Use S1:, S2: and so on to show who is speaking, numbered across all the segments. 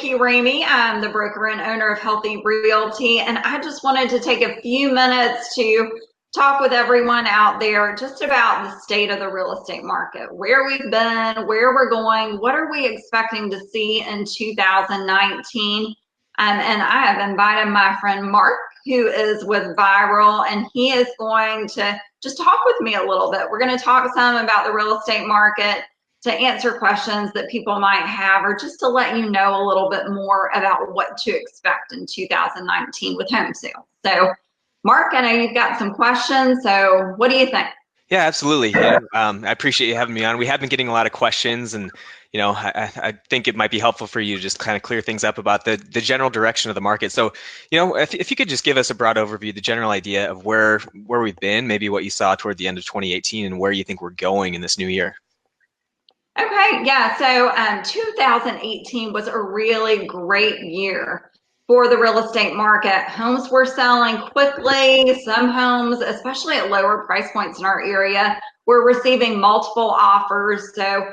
S1: Mikki Ramey. I'm the broker and owner of Healthy Realty, and I just wanted to take a few minutes to talk with everyone out there just about the state of the real estate market, where we've been, where we're going, what are we expecting to see in 2019. And I have invited my friend Mark, who is with Viral, and he is going to just talk with me a little bit. We're going to talk some about the real estate market, to answer questions that people might have, or just to let you know a little bit more about what to expect in 2019 with home sales. So, Mark, I know you've got some questions, so what do you think?
S2: Yeah, absolutely. I appreciate you having me on. We have been getting a lot of questions, and I think it might be helpful for you to just kind of clear things up about the general direction of the market. So, if you could just give us a broad overview, the general idea of where we've been, maybe what you saw toward the end of 2018, and where you think we're going in this new year.
S1: Okay, yeah, so 2018 was a really great year for the real estate market. Homes were selling quickly. Some homes, especially at lower price points in our area, were receiving multiple offers. So,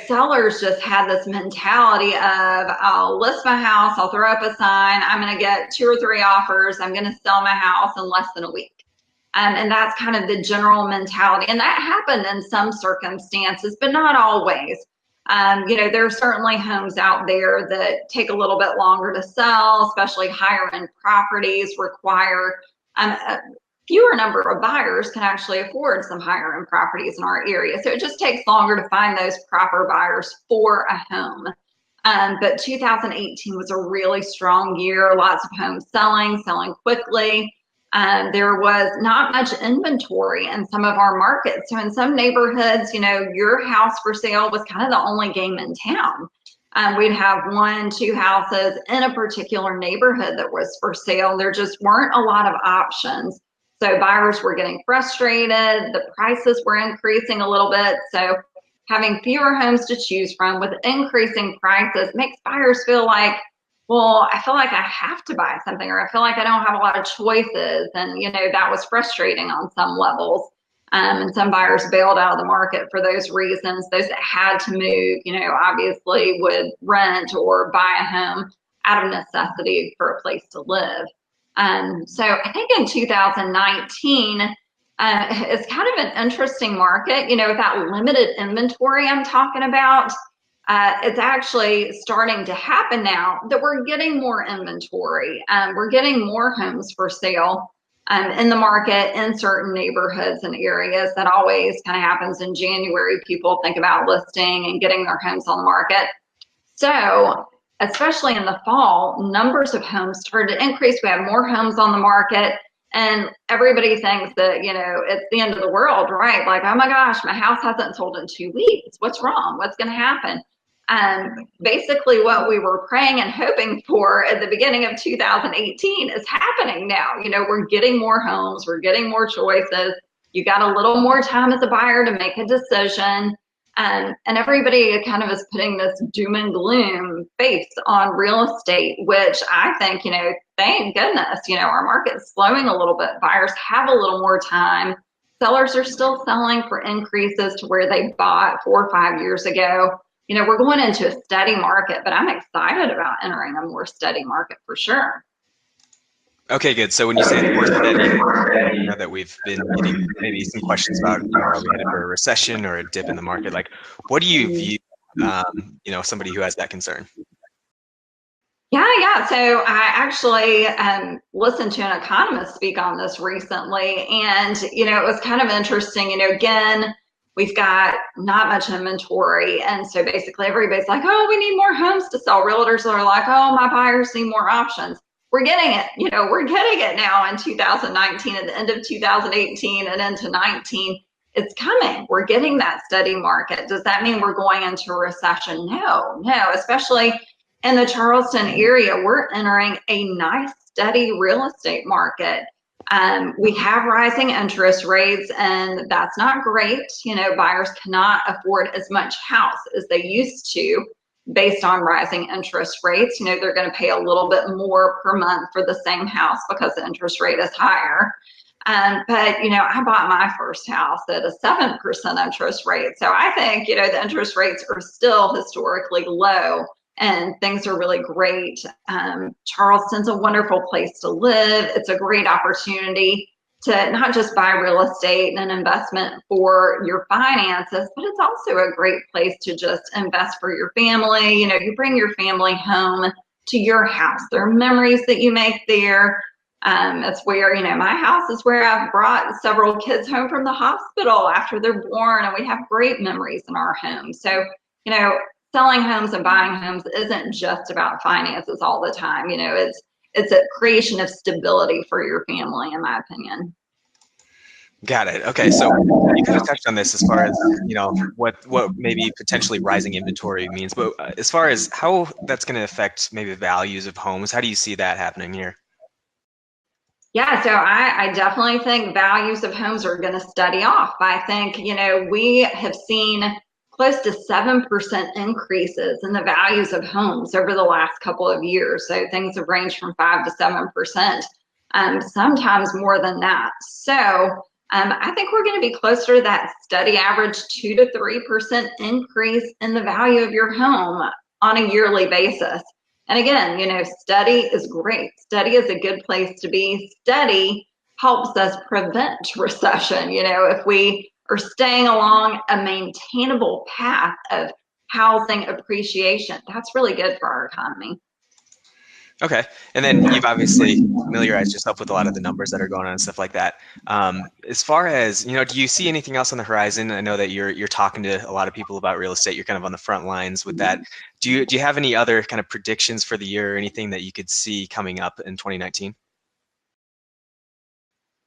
S1: sellers just had this mentality of, I'll list my house, I'll throw up a sign, I'm going to get 2 or 3 offers, I'm going to sell my house in less than a week. And that's kind of the general mentality. And that happened in some circumstances, but not always. There are certainly homes out there that take a little bit longer to sell, especially higher end properties require a fewer number of buyers can actually afford some higher end properties in our area. So it just takes longer to find those proper buyers for a home. But 2018 was a really strong year, lots of homes selling quickly. There was not much inventory in some of our markets. So in some neighborhoods, your house for sale was kind of the only game in town. We'd have 1, 2 houses in a particular neighborhood that was for sale. There just weren't a lot of options. So buyers were getting frustrated. The prices were increasing a little bit. So having fewer homes to choose from with increasing prices makes buyers feel like, well, I feel like I have to buy something, or I feel like I don't have a lot of choices. And, that was frustrating on some levels. And some buyers bailed out of the market for those reasons. Those that had to move, obviously would rent or buy a home out of necessity for a place to live. So I think in 2019, it's kind of an interesting market, with that limited inventory I'm talking about. It's actually starting to happen now that we're getting more inventory. We're getting more homes for sale in the market in certain neighborhoods and areas. That always kind of happens in January. People think about listing and getting their homes on the market. So especially in the fall, numbers of homes started to increase. We have more homes on the market. And everybody thinks that, it's the end of the world, right? Like, oh my gosh, my house hasn't sold in 2 weeks. What's wrong? What's going to happen? Basically what we were praying and hoping for at the beginning of 2018 is happening now. We're getting more homes, we're getting more choices. You got a little more time as a buyer to make a decision. And everybody kind of is putting this doom and gloom face on real estate, which I think, thank goodness, our market's slowing a little bit. Buyers have a little more time. Sellers are still selling for increases to where they bought 4 or 5 years ago. We're going into a steady market, but I'm excited about entering a more steady market for sure.
S2: Okay, good. So when you say more steady, that we've been getting maybe some questions about, are we headed for a recession or a dip in the market? Like, what do you view, somebody who has that concern?
S1: Yeah. So I actually listened to an economist speak on this recently, and, it was kind of interesting. Again, we've got not much inventory. And so basically everybody's like, oh, we need more homes to sell. Realtors are like, oh, my buyers need more options. We're getting it. We're getting it now in 2019, at the end of 2018 and into 19. It's coming. We're getting that steady market. Does that mean we're going into a recession? No, especially in the Charleston area, we're entering a nice, steady real estate market. We have rising interest rates, and that's not great. Buyers cannot afford as much house as they used to based on rising interest rates. They're going to pay a little bit more per month for the same house because the interest rate is higher. But, I bought my first house at a 7% interest rate. So I think, the interest rates are still historically low and things are really great. Charleston's a wonderful place to live. It's a great opportunity to not just buy real estate and an investment for your finances, but it's also a great place to just invest for your family. You know, you bring your family home to your house. There are memories that you make there. It's where, you know, my house is where I've brought several kids home from the hospital after they're born, and we have great memories in our home. So, you know, selling homes and buying homes isn't just about finances all the time. You know, it's a creation of stability for your family, in my opinion.
S2: Got it. Okay, so you kind of touched on this as far as, you know, what maybe potentially rising inventory means, but as far as how that's going to affect maybe values of homes, how do you see that happening here?
S1: Yeah, so I definitely think values of homes are going to steady off. I think, you know, we have seen close to 7% increases in the values of homes over the last couple of years. So things have ranged from 5 to 7%, sometimes more than that. So I think we're going to be closer to that steady average 2 to 3% increase in the value of your home on a yearly basis. And again, you know, steady is great. Steady is a good place to be. Steady helps us prevent recession. You know, if we are staying along a maintainable path of housing appreciation, that's really good for our economy.
S2: Okay, and then you've obviously familiarized yourself with a lot of the numbers that are going on and stuff like that. As far as, you know, do you see anything else on the horizon? I know that you're talking to a lot of people about real estate. You're kind of on the front lines with that. Do you have any other kind of predictions for the year or anything that you could see coming up in 2019?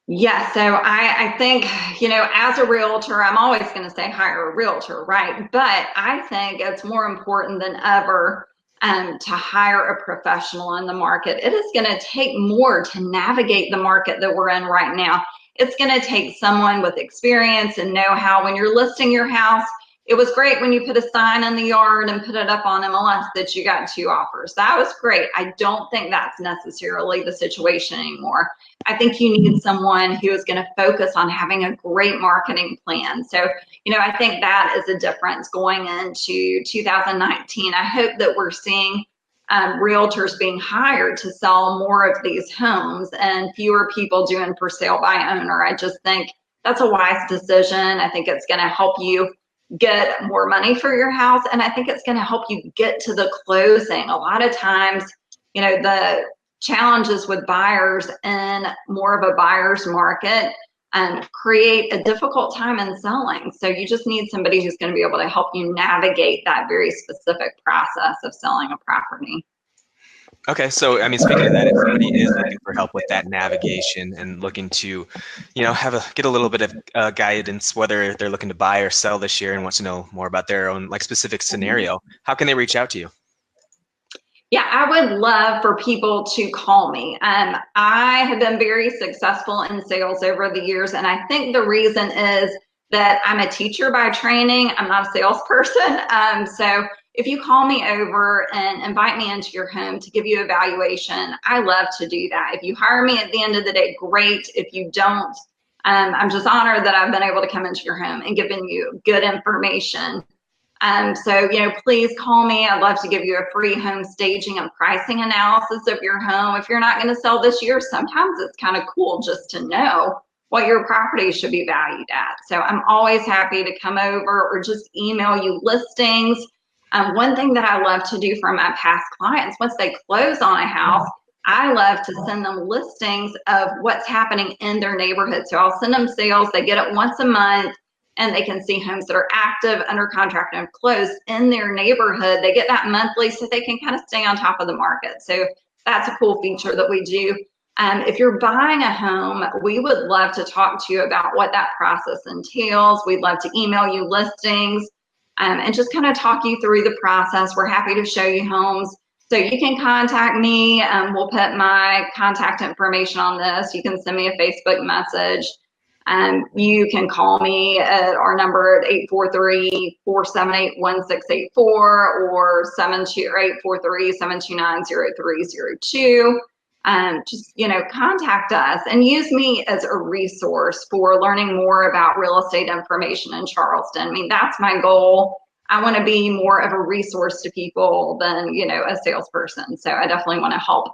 S1: Yeah, so I think, you know, as a realtor, I'm always going to say hire a realtor, right? But I think it's more important than ever to hire a professional in the market. It is going to take more to navigate the market that we're in right now. It's going to take someone with experience and know-how. When you're listing your house, it was great when you put a sign in the yard and put it up on MLS that you got 2 offers. That was great. I don't think that's necessarily the situation anymore. I think you need someone who is going to focus on having a great marketing plan. So, you know, I think that is a difference going into 2019. I hope that we're seeing realtors being hired to sell more of these homes and fewer people doing for sale by owner. I just think that's a wise decision. I think it's going to help you get more money for your house, and I think it's going to help you get to the closing. A lot of times, you know, the challenges with buyers in more of a buyer's market create a difficult time in selling. So you just need somebody who's going to be able to help you navigate that very specific process of selling a property.
S2: Okay, so I mean, speaking of that, if somebody is looking for help with that navigation and looking to, you know, get a little bit of guidance, whether they're looking to buy or sell this year and wants to know more about their own like specific scenario, how can they reach out to you?
S1: Yeah, I would love for people to call me. I have been very successful in sales over the years, and I think the reason is that I'm a teacher by training. I'm not a salesperson. So if you call me over and invite me into your home to give you a valuation, I love to do that. If you hire me at the end of the day, great. If you don't, I'm just honored that I've been able to come into your home and given you good information. So, you know, please call me. I'd love to give you a free home staging and pricing analysis of your home. If you're not going to sell this year, sometimes it's kind of cool just to know what your property should be valued at. So I'm always happy to come over or just email you listings. One thing that I love to do for my past clients, once they close on a house, I love to send them listings of what's happening in their neighborhood. So I'll send them sales. They get it once a month, and they can see homes that are active, under contract, and closed in their neighborhood. They get that monthly so they can kind of stay on top of the market. So that's a cool feature that we do. If you're buying a home, we would love to talk to you about what that process entails. We'd love to email you listings and just kind of talk you through the process. We're happy to show you homes. So you can contact me. We'll put my contact information on this. You can send me a Facebook message. You can call me at our number at 843-478-1684 or 843-729-0302. Just, you know, contact us and use me as a resource for learning more about real estate information in Charleston. I mean, that's my goal. I want to be more of a resource to people than, you know, a salesperson. So I definitely want to help.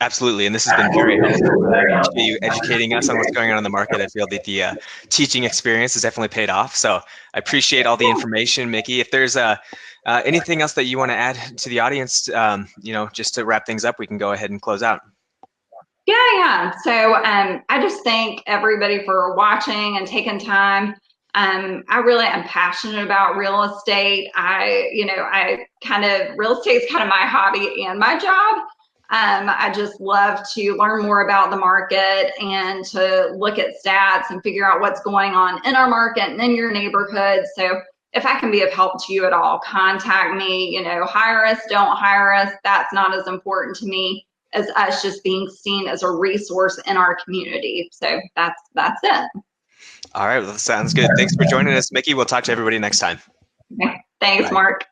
S2: Absolutely, and this has been very helpful. I appreciate you educating us on what's going on in the market. I feel that the teaching experience has definitely paid off. So I appreciate all the information, Mikki. If there's anything else that you want to add to the audience, you know, just to wrap things up, we can go ahead and close out.
S1: Yeah. So I just thank everybody for watching and taking time. I really am passionate about real estate. Real estate is kind of my hobby and my job. I just love to learn more about the market and to look at stats and figure out what's going on in our market and in your neighborhood. So if I can be of help to you at all, contact me. You know, hire us, don't hire us. That's not as important to me as us just being seen as a resource in our community. So that's it.
S2: All right, well, that sounds good. Thanks for joining us, Mikki. We'll talk to everybody next time.
S1: Okay. Thanks,
S2: Bye.
S1: Mark.